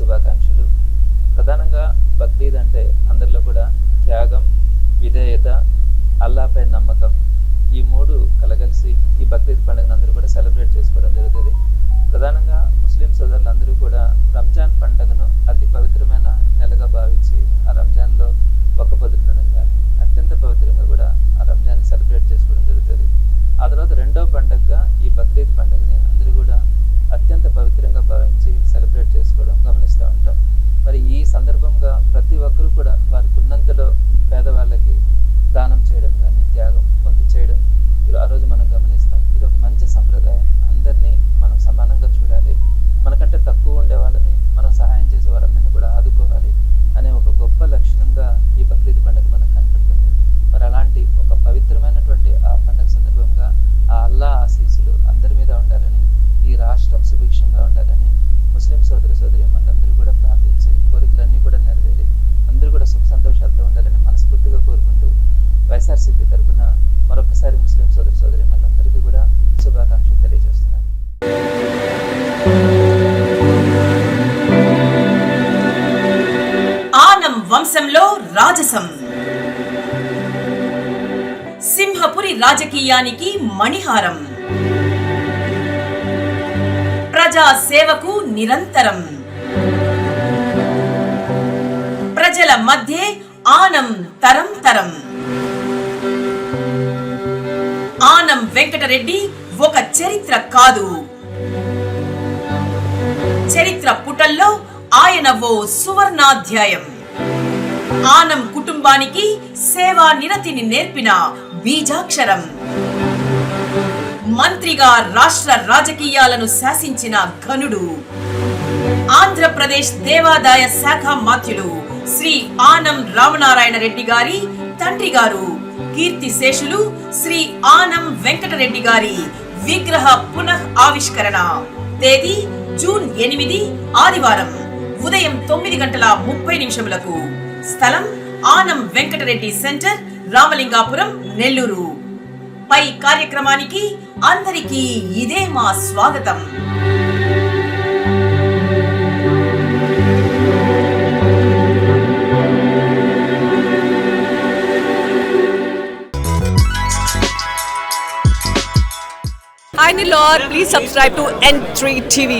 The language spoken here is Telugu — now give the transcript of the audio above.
శుభాకాంక్షలు. ప్రధానంగా బక్రీద్ అంటే అందరిలో కూడా త్యాగం, విధేయత, అల్లాపై నమ్మకం ఈ మూడు కలగలిసి ఈ బక్రీద్ పండుగను అందరూ కూడా సెలబ్రేట్ చేసుకోవడం జరుగుతుంది. ప్రధానంగా ముస్లిం సోదరులందరూ కూడా రంజాన్ పండుగను అతి పవిత్రమైన నెలగా భావించి ఆ రంజాన్లో ఒక్క పొద్దుండడం కానీ అత్యంత పవిత్రంగా కూడా ఆ రంజాన్ని సెలబ్రేట్ చేసుకోవడం జరుగుతుంది. ఆ తర్వాత రెండో పండుగగా ఈ బక్రీద్ పండుగని అందరూ కూడా అత్యంత పవిత్రంగా భావించి సెలబ్రేట్ చేసుకోవడం గమనిస్తూ ఉంటాం. మరి ఈ సందర్భంగా ప్రతి ఒక్కరూ కూడా వారికి ఉన్నంతలో పేదవాళ్ళకి దానం చేయడం కానీ త్యాగం కొంత చేయడం ఆ రోజు మనం గమనిస్తాం. ఇది ఒక మంచి సంప్రదాయం. అందరినీ మనం సమానంగా చూడాలి, మనకంటే తక్కువ ఉండే వాళ్ళని మనం సహాయం చేసే వాళ్ళందరినీ కూడా ఆదుకోవాలి అనే ఒక గొప్ప లక్షణంగా ఈ బక్రీద్ పండుగ మనకు కనపడుతుంది. మరి అలాంటి ఒక పవిత్రమైనటువంటి ఆ పండుగ సందర్భంగా ఆ అల్లా ఆశీస్సులు అందరి మీద ఉండాలని, ఈ రాష్ట్రం సుభిక్షంగా ఉండాలని ముస్లిం సోదరి సోదరీమణులందరూ కూడా ప్రార్థించే కోరికలన్నీ కూడా నెరవేరి అందరూ కూడా సుఖ సంతోషాలతో ఉండాలని మనస్ఫూర్తిగా కోరుకుంటూ వైఎస్ఆర్సీపీ తరఫున మరొకసారి ముస్లిం సోదరి సోదరీమణులందరికీ కూడా శుభాకాంక్షలు తెలియజేస్తున్నాను. ఆనం వంశంలో రాజసం, సింహపురి రాజకీయానికి మణిహారం, ప్రజా సేవకు నిరంతరం, ప్రజల మధ్య ఆనం తరం తరం. ఆనం వెంకటరెడ్డి ఒక చరిత్ర కాదు, చరిత్ర పుటల్లో ఆయన ఓ సువర్ణాధ్యాయం. ఆనం కుటుంబానికి సేవా నిరతిని నేర్పిన బీజాక్షరం. మంత్రిగా రాష్ట్ర రాజకీయాలను శాసించిన ఘనుడు. ఆంధ్రప్రదేశ్ దేవాదాయ శాఖ మాత్యులు శ్రీ ఆనం రామనారాయణ రెడ్డి గారి తండ్రి గారు కీర్తి శేషులు శ్రీ ఆనం వెంకటరెడ్డి గారి విగ్రహ పునః ఆవిష్కరణ. తేదీ జూన్ 8 ఆదివారం ఉదయం 9:30 స్థలం ఆనం వెంకటరెడ్డి సెంటర్, రామలింగాపురం, నెల్లూరు. పై కార్యక్రమానికి అందరికీ ఇదే మా స్వాగతం. Hi Nilor, please subscribe to N3 TV.